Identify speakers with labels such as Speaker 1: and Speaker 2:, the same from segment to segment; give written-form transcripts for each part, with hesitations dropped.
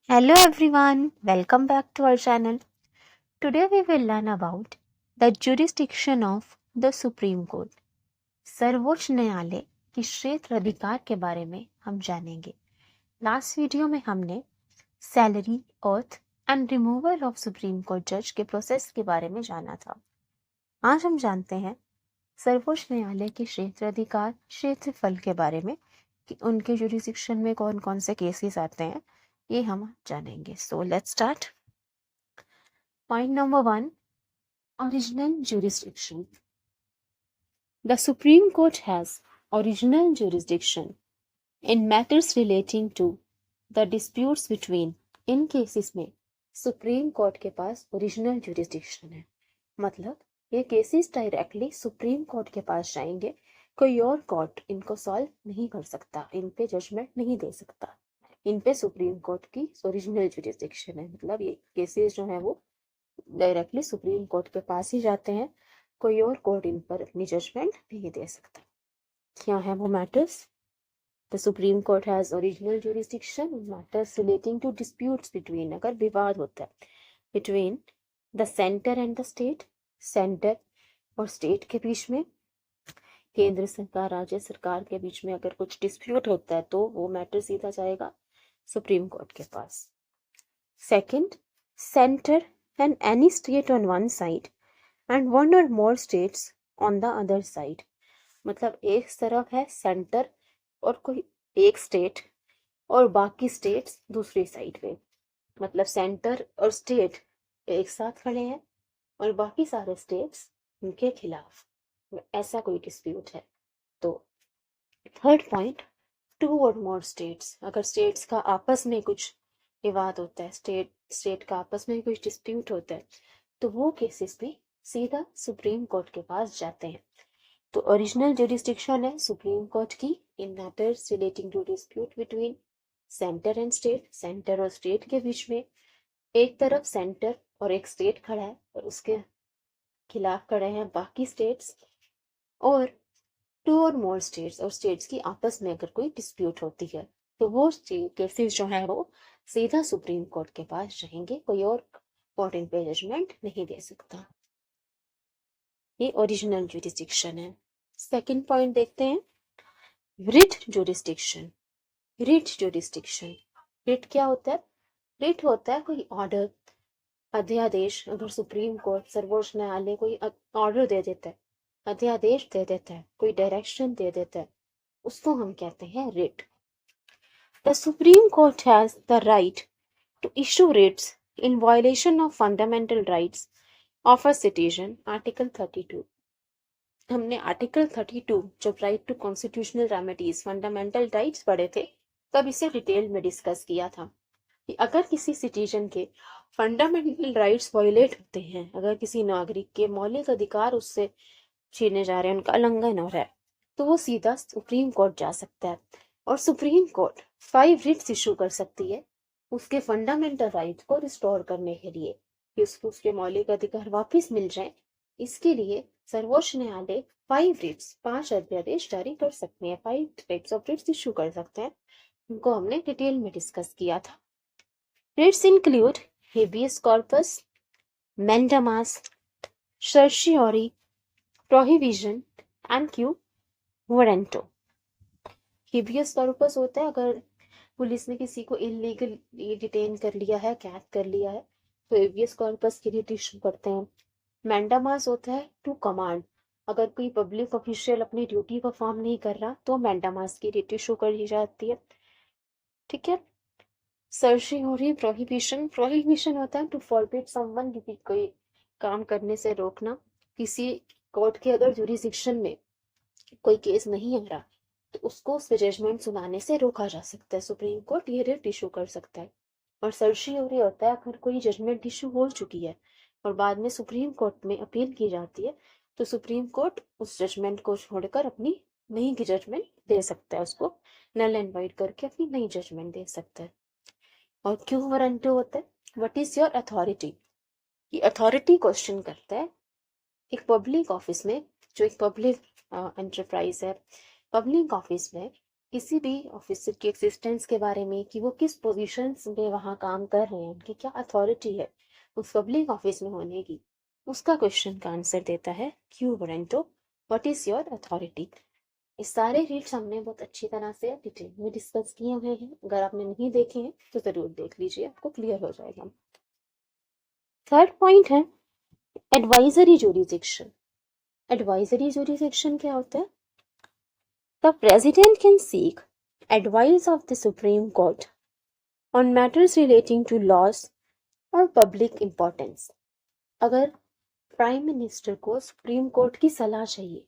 Speaker 1: Hello everyone, welcome back to our channel. Today we will learn about the jurisdiction of the Supreme Court. सर्वोच्च न्यायालय की क्षेत्र अधिकार के बारे में हम जानेंगे। लास्ट वीडियो में हमने salary, oath and removal of supreme court जज के प्रोसेस के बारे में जाना था। आज हम जानते हैं सर्वोच्च न्यायालय के क्षेत्र अधिकार क्षेत्रफल के बारे में कि उनके जुरिस्डिक्शन में कौन कौन से केसेस आते हैं, ये हम जानेंगे। So let's start. Point number 1, original jurisdiction. The Supreme Court has original jurisdiction in matters relating to the disputes between. In cases में सुप्रीम कोर्ट के पास ओरिजिनल जुरिस्डिक्शन है, मतलब ये केसेस डायरेक्टली सुप्रीम कोर्ट के पास जाएंगे, कोई और कोर्ट इनको सॉल्व नहीं कर सकता, इन पे जजमेंट नहीं दे सकता। इन पे सुप्रीम कोर्ट की ओरिजिनल जुरिस्डिक्शन है, मतलब ये केसेस जो है वो डायरेक्टली सुप्रीम कोर्ट के पास ही जाते हैं, कोई और कोर्ट इन पर अपनी जजमेंट नहीं दे सकता। क्या है वो matters? The supreme Court has original jurisdiction in matters relating to disputes between, अगर विवाद होता है between the centre and the state, centre और स्टेट के बीच में, केंद्र सरकार राज्य सरकार के बीच में अगर कुछ डिस्प्यूट होता है तो वो मैटर सीधा जाएगा सुप्रीम कोर्ट के पास। Second, centre and any state on one side and one or more states on the other side, मतलब एक तरफ है सेंटर और कोई एक स्टेट और बाकी स्टेट्स दूसरी साइड पे, मतलब सेंटर और स्टेट एक साथ खड़े हैं और बाकी सारे स्टेट्स उनके खिलाफ, ऐसा कोई डिस्प्यूट है तो। थर्ड पॉइंट, टू और मोर स्टेट्स, अगर स्टेट्स का आपस में कुछ विवाद होता है, स्टेट का आपस में कुछ डिस्प्यूट होता है तो वो केसेस भी सीधा सुप्रीम कोर्ट के पास जाते हैं। तो ओरिजिनल जुरिस्डिक्शन है सुप्रीम कोर्ट की in matters relating to dispute between centre and state, centre और स्टेट के बीच में एक तरफ सेंटर और एक स्टेट खड़ा है और उसके खिलाफ खड़े हैं बाकी स्टेट्स, और टू और मोर स्टेट्स, और स्टेट्स की आपस में अगर कोई डिस्प्यूट होती है तो वो केसेस जो है वो सीधा सुप्रीम कोर्ट के पास जाएंगे, कोई और कोर्ट इन पे जजमेंट नहीं दे सकता। ये ओरिजिनल जुरिस्डिक्शन है। सेकंड पॉइंट देखते हैं, writ jurisdiction. Writ jurisdiction, writ क्या होता है? रिट होता है कोई ऑर्डर, अध्यादेश, अगर सुप्रीम कोर्ट सर्वोच्च न्यायालय कोई ऑर्डर दे देता है, अध्यादेश दे देता है, कोई डायरेक्शन दे देता है, उसको हम कहते हैं writ. The Supreme Court has the right to issue writs in violation of fundamental rights of a citizen, Article 32। हमने आर्टिकल 32 जब right to constitutional remedies fundamental rights पढ़े थे तब इसे डिटेल में डिस्कस किया था कि अगर किसी सिटीजन के फंडामेंटल राइट्स वायलेट होते हैं, अगर किसी नागरिक के मौलिक अधिकार उससे छीने जा रहे हैं, उनका उल्लंघन हो रहा है, तो वो सीधा सुप्रीम कोर्ट जा सकता है और सुप्रीम कोर्ट 5 रिट्स इशू कर सकती है उसके फंडामेंटल राइट को रिस्टोर करने के लिए, कि उसको उसके मौलिक अधिकार वापस मिल जाए। इसके लिए सर्वोच्च न्यायालय 5 रिट्स, 5 अध्यादेश जारी कर सकते हैं, 5 टाइप्स ऑफ रिट्स इशू कर सकते हैं, उनको हमने डिटेल में डिस्कस किया था। Writs include habeas corpus, mandamus, certiorari, prohibition and quo warranto. Habeas corpus होता है अगर पुलिस ने किसी को इलीगली डिटेन कर लिया है, कैद कर लिया है, तो हेबियस कॉर्पस के लिए इशू करते हैं। मैंडामास होता है टू कमांड, अगर कोई पब्लिक ऑफिशियल अपनी ड्यूटी परफॉर्म नहीं कर रहा तो मैंडामास की रिट इशू कर दी जाती है, ठीक है। सर्शियोरी प्रोहिबिशन, प्रोहिबिशन होता है टू फॉरबिड समवन, कोई काम करने से रोकना। किसी कोर्ट के अगर जुरिस्डिक्शन में कोई केस नहीं आ रहा तो उसको उस जजमेंट सुनाने से रोका जा सकता है, सुप्रीम कोर्ट ये रिट इशू कर सकता है। और सर्शियोरी होता है अगर कोई जजमेंट इशू हो चुकी है और बाद में सुप्रीम कोर्ट में अपील की जाती है तो सुप्रीम कोर्ट उस जजमेंट को छोड़कर अपनी नई की जजमेंट दे सकता है, उसको नल एंड वाइड करके अपनी नई जजमेंट दे सकता है। और क्यों वारंटो होता है, व्हाट इज योर अथॉरिटी, ये अथॉरिटी क्वेश्चन करता है। एक पब्लिक ऑफिस में, जो एक पब्लिक एंटरप्राइज है, पब्लिक ऑफिस में किसी भी ऑफिसर की एग्जिस्टेंस के बारे में कि वो किस पोजीशन में वहाँ काम कर रहे हैं, उनकी क्या अथॉरिटी है उस पब्लिक ऑफिस में होने की, उसका क्वेश्चन का आंसर देता है quo warranto, what is your authority. इस सारे रीड्स हमने बहुत अच्छी तरह से डिटेल में डिस्कस किए हुए हैं, अगर आपने नहीं देखे हैं तो जरूर देख लीजिए, आपको क्लियर हो जाएगा। थर्ड पॉइंट है एडवाइजरी जुरिडिक्शन। एडवाइजरी जुरिडिक्शन क्या होता है? The president can seek advice of the supreme court on matters relating to laws और पब्लिक इम्पोर्टेंस। अगर प्राइम मिनिस्टर को सुप्रीम कोर्ट की सलाह चाहिए,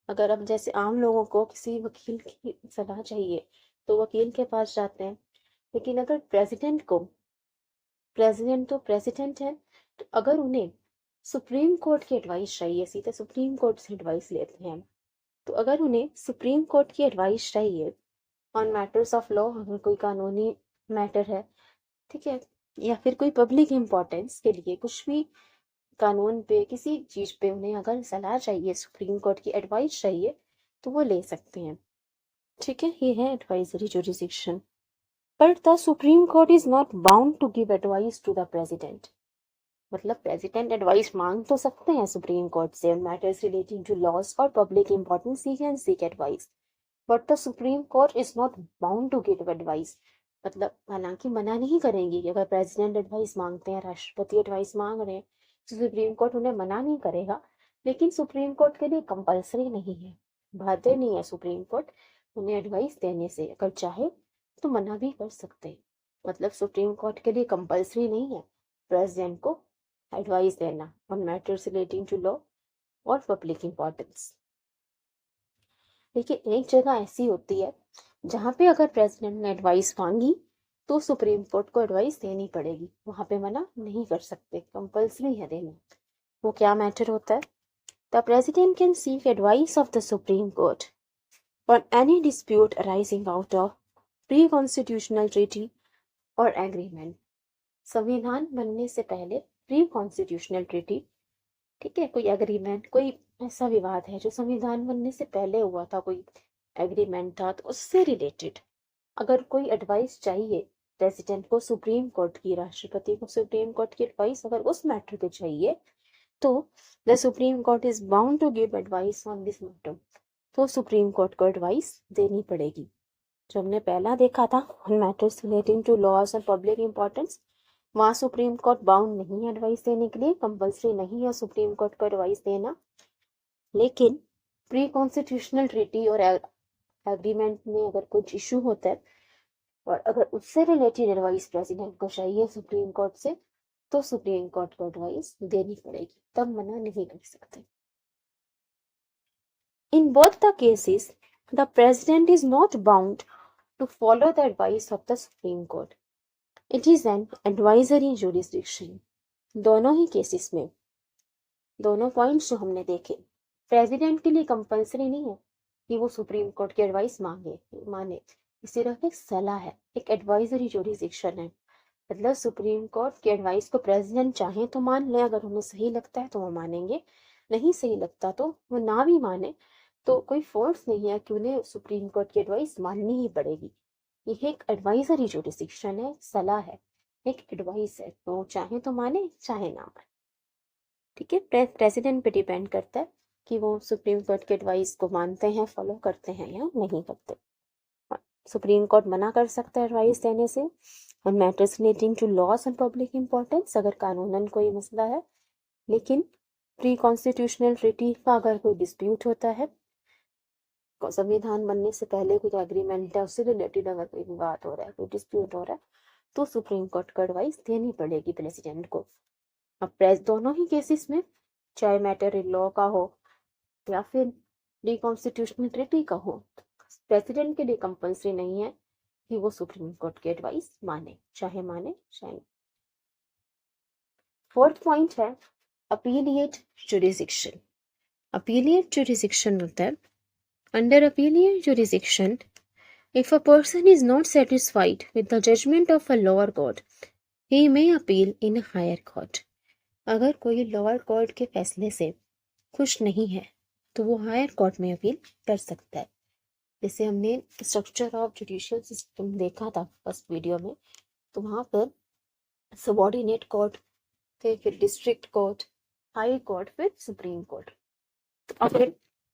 Speaker 1: अगर अब जैसे आम लोगों को किसी वकील की सलाह चाहिए तो वकील के पास जाते हैं, लेकिन अगर प्रेसिडेंट को, प्रेसिडेंट तो प्रेसिडेंट है, तो अगर उन्हें सुप्रीम कोर्ट की एडवाइस चाहिए, सीधे सुप्रीम कोर्ट से एडवाइस लेते हैं, तो अगर उन्हें सुप्रीम कोर्ट की एडवाइस चाहिए ऑन मैटर्स ऑफ लॉ, अगर कोई कानूनी मैटर है, ठीक है, या फिर कोई पब्लिक इम्पोर्टेंस के लिए कुछ भी कानून पे किसी चीज पे उन्हें अगर सलाह चाहिए, सुप्रीम कोर्ट की एडवाइस चाहिए, तो वो ले सकते हैं। ठीक है, ये है advisory jurisdiction. But the supreme court is not bound to give advice to the president. मतलब प्रेसिडेंट एडवाइस मांग तो सकते हैं सुप्रीम कोर्ट से मैटर्स रिलेटिंग टू लॉज और public importance, he can seek advice, but the supreme court is not bound to give advice. मतलब हालांकि मना नहीं करेंगी कि अगर प्रेसिडेंट एडवाइस मांगते हैं, राष्ट्रपति एडवाइस मांग रहे हैं, तो सुप्रीम कोर्ट उन्हें मना नहीं करेगा, लेकिन सुप्रीम कोर्ट के लिए कंपलसरी नहीं है, बाध्य नहीं है सुप्रीम कोर्ट उन्हें एडवाइस देने से, अगर चाहे तो मना भी कर सकते हैं। मतलब सुप्रीम कोर्ट के लिए कंपलसरी नहीं है प्रेसिडेंट को एडवाइस देना on matters relating to law और पब्लिक इम्पोर्टेंस। देखिए, एक जगह ऐसी होती है जहाँ पे अगर प्रेसिडेंट ने एडवाइस मांगी तो सुप्रीम कोर्ट को एडवाइस देनी पड़ेगी, वहां पे मना नहीं कर सकते, कंपल्सरी है देना। वो क्या मैटर होता है? The president can seek advice of the supreme court on any dispute arising out of pre constitutional treaty और एग्रीमेंट। संविधान बनने से पहले प्री कॉन्स्टिट्यूशनल ट्रीटी, ठीक है, कोई एग्रीमेंट, कोई ऐसा विवाद है जो संविधान बनने से पहले हुआ था, कोई एग्रीमेंट था, तो उससे रिलेटेड अगर कोई एडवाइस चाहिए प्रेसिडेंट को सुप्रीम कोर्ट की, राष्ट्रपति को सुप्रीम कोर्ट की एडवाइस अगर उस मैटर पे चाहिए, तो the supreme court is bound to give advice on this matter. तो सुप्रीम कोर्ट को एडवाइस देनी पड़ेगी। जो हमने पहला देखा था on matters relating to laws and public importance, वहां सुप्रीम कोर्ट बाउंड नहीं है एडवाइस देने के लिए, कंपल्सरी नहीं है सुप्रीम कोर्ट को एडवाइस देना। लेकिन प्री कॉन्स्टिट्यूशनल ट्रीटी और एग्रीमेंट में अगर कुछ इशू होता है और अगर उससे रिलेटेड एडवाइस प्रेसिडेंट को चाहिए सुप्रीम कोर्ट से, तो सुप्रीम कोर्ट को एडवाइस देनी पड़ेगी, तब मना नहीं कर सकते। In both the cases the president is not bound to follow the advice of the supreme court, it is an advisory jurisdiction. दोनों ही केसेस में, दोनों पॉइंट्स जो हमने देखे, प्रेसिडेंट के लिए कंपल्सरी नहीं है कि वो सुप्रीम कोर्ट की एडवाइस माने, सिर्फ एक सलाह है, एक एडवाइजरी जुरिस्डिक्शन है। मतलब सुप्रीम कोर्ट की एडवाइस को प्रेसिडेंट चाहे तो मान ले, अगर उन्हें सही लगता है तो वो मानेंगे, नहीं सही लगता तो वो ना भी माने, तो कोई फोर्स नहीं है कि उन्हें सुप्रीम कोर्ट की एडवाइस माननी ही पड़ेगी। ये एक एडवाइजरी जुरिस्डिक्शन है, सलाह है, एक एडवाइस है, तो चाहे तो माने चाहे ना माने। ठीक है, प्रेसिडेंट पे डिपेंड करता है कि वो सुप्रीम कोर्ट की एडवाइस को मानते हैं, फॉलो करते हैं या नहीं करते। सुप्रीम कोर्ट मना कर सकता है एडवाइस देने से on matters relating to laws and public importance, अगर कानूनन कोई मसला है। लेकिन प्री कॉन्स्टिट्यूशनल ट्रीटी का अगर कोई डिस्प्यूट होता है, संविधान बनने से पहले कोई एग्रीमेंट है, उससे रिलेटेड अगर कोई विवाद हो रहा है, कोई डिस्प्यूट हो रहा है, तो सुप्रीम कोर्ट को एडवाइस देनी पड़ेगी प्रेसिडेंट को। अब दोनों ही केसेस में, चाहे मैटर इन लॉ का हो या फिर प्री कॉन्स्टिट्यूशनल ट्रीटी का हो, प्रेसिडेंट के लिए कंपल्सरी नहीं है कि वो सुप्रीम कोर्ट की एडवाइस माने चाहे नहीं। फोर्थ पॉइंट है अपीलिएट जुरिस्डिक्शन। अपीलिएट जुरिस्डिक्शन होता है, under appellate jurisdiction if a person is not satisfied with the judgment of a lower court, he may appeal in a higher court. अगर कोई lower court के फैसले से खुश नहीं है तो वो हायर कोर्ट में अपील कर सकता है। जैसे हमने स्ट्रक्चर ऑफ जुडिशियल सिस्टम देखा था फर्स्ट वीडियो में, तो वहाँ पर सबॉर्डिनेट कोर्ट थे, फिर डिस्ट्रिक्ट कोर्ट, हाई कोर्ट, फिर सुप्रीम कोर्ट। तो अगर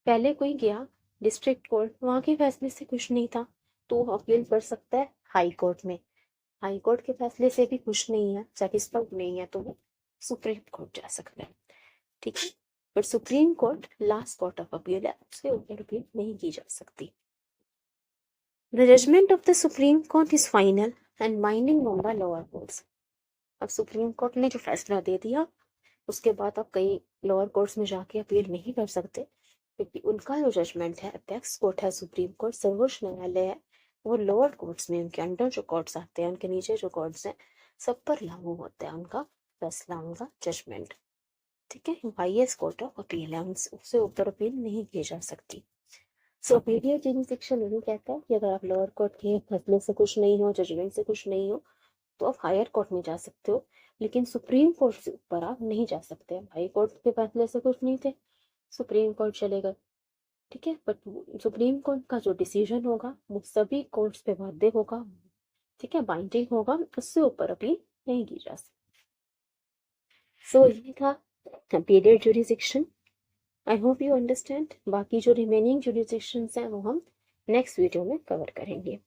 Speaker 1: पहले कोई गया डिस्ट्रिक्ट कोर्ट, वहाँ के फैसले से खुश नहीं था, तो वो अपील कर सकता है हाई कोर्ट में। हाई कोर्ट के फैसले से भी खुश नहीं है, सेटिस्फाइड नहीं है, तो वो सुप्रीम कोर्ट जा सकता है। ठीक है, पर supreme court last court of appeal है, उससे ऊपर अपील नहीं की जा सकती। The judgment of the supreme court is final and binding on the lower courts. अब सुप्रीम कोर्ट ने जो फैसला दे दिया, उसके बाद आप कई लोअर कोर्ट्स में जाके अपील नहीं कर सकते, क्योंकि उनका जो जजमेंट है, अपेक्स कोर्ट है सुप्रीम कोर्ट, सर्वोच्च न्यायालय है, वो लोअर कोर्ट्स में, उनके अंडर जो कोर्ट्स आते हैं, उनके नीचे जो कोर्ट्स हैं, सब पर लागू होता है उनका फैसला, उनका जजमेंट। ठीक है, हाईएस्ट कोर्ट ऑफ अपील है, उससे ऊपर अपील नहीं की जा सकती। सो अपीलियर जुरिसडिक्शन यही कहता है कि अगर आप लोअर कोर्ट के फैसले से खुश नहीं हो, जजमेंट से खुश नहीं हो, तो आप हायर कोर्ट में जा सकते हो, लेकिन सुप्रीम कोर्ट से ऊपर आप नहीं जा सकते। हाई कोर्ट के फैसले से कुछ नहीं थे, सुप्रीम कोर्ट चले गए। ठीक है, बट सुप्रीम कोर्ट का जो डिसीजन होगा वो सभी कोर्ट्स पे बाध्य होगा। ठीक है, बाइंडिंग होगा, उससे ऊपर अपील नहीं की जा सकती। सो ये था appellate jurisdiction. I hope you understand. बाकी जो रिमेनिंग जुरिसडिक्शंस हैं वो हम नेक्स्ट वीडियो में कवर करेंगे।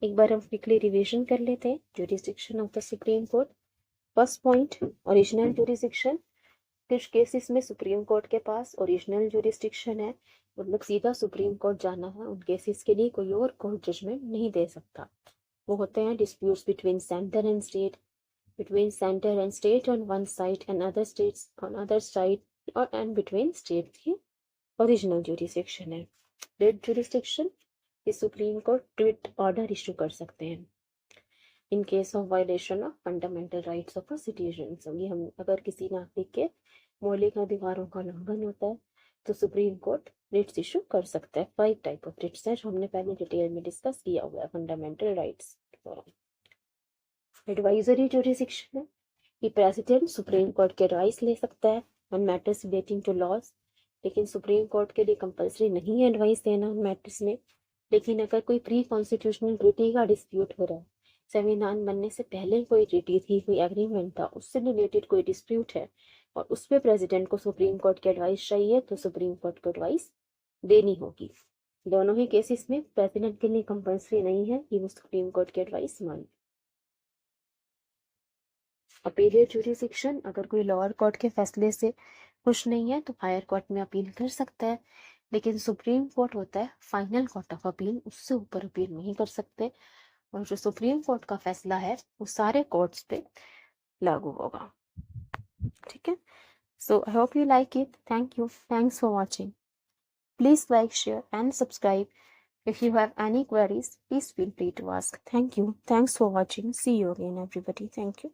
Speaker 1: एक बार हम क्विकली रिवीजन कर लेते हैं jurisdiction of the supreme court. First point, original jurisdiction. कुछ केसेस में सुप्रीम कोर्ट के पास ओरिजिनल जुरिसडिक्शन है, मतलब सीधा सुप्रीम कोर्ट जाना है, उन केसेस के लिए कोई और कोर्ट जजमेंट नहीं दे सकता। वो होते हैं disputes between centre and state, between center and state on one side and other states on other side, or and between state की original jurisdiction है। writ jurisdiction, ये supreme court writ order issue कर सकते हैं in case of violation of fundamental rights of a citizen. ये हम अगर किसी नागरिक के मौलिक अधिकारों का उल्लंघन होता है तो सुप्रीम कोर्ट रिट्स इशू कर सकता है। 5 टाइप ऑफ रिट्स हैं जो हमने पहले डिटेल में डिस्कस किया हुआ है फंडामेंटल राइट्स। एडवाइजरी जुरिसडिक्शन है कि प्रेसिडेंट सुप्रीम कोर्ट के एडवाइस ले सकता है on matters relating to laws, लेकिन सुप्रीम कोर्ट के लिए कंपलसरी नहीं है एडवाइस देना उन मैटर्स में। लेकिन अगर कोई प्री कॉन्स्टिट्यूशनल ट्रीटी का डिस्प्यूट हो रहा है, संविधान बनने से पहले कोई ट्रीटी थी, कोई एग्रीमेंट था, उससे रिलेटेड कोई डिस्प्यूट है और उस पर प्रेसिडेंट को सुप्रीम कोर्ट की एडवाइस चाहिए, तो सुप्रीम कोर्ट को एडवाइस देनी होगी। दोनों ही केसेस में प्रेसिडेंट के लिए कंपलसरी नहीं है कि वो सुप्रीम कोर्ट की एडवाइस माने। अपीलियर जुरिसडिक्शन, अगर कोई लोअर कोर्ट के फैसले से खुश नहीं है तो हायर कोर्ट में अपील कर सकता है, लेकिन सुप्रीम कोर्ट होता है फाइनल कोर्ट ऑफ अपील, उससे ऊपर अपील नहीं कर सकते। और जो सुप्रीम कोर्ट का फैसला है वो सारे कोर्ट्स पे लागू होगा। ठीक है, so I hope you like it. Thank you, thanks for watching. Please like, share and subscribe. If you have any queries, please feel free to ask. Thank you. Thanks for watching. See you again, everybody. Thank you.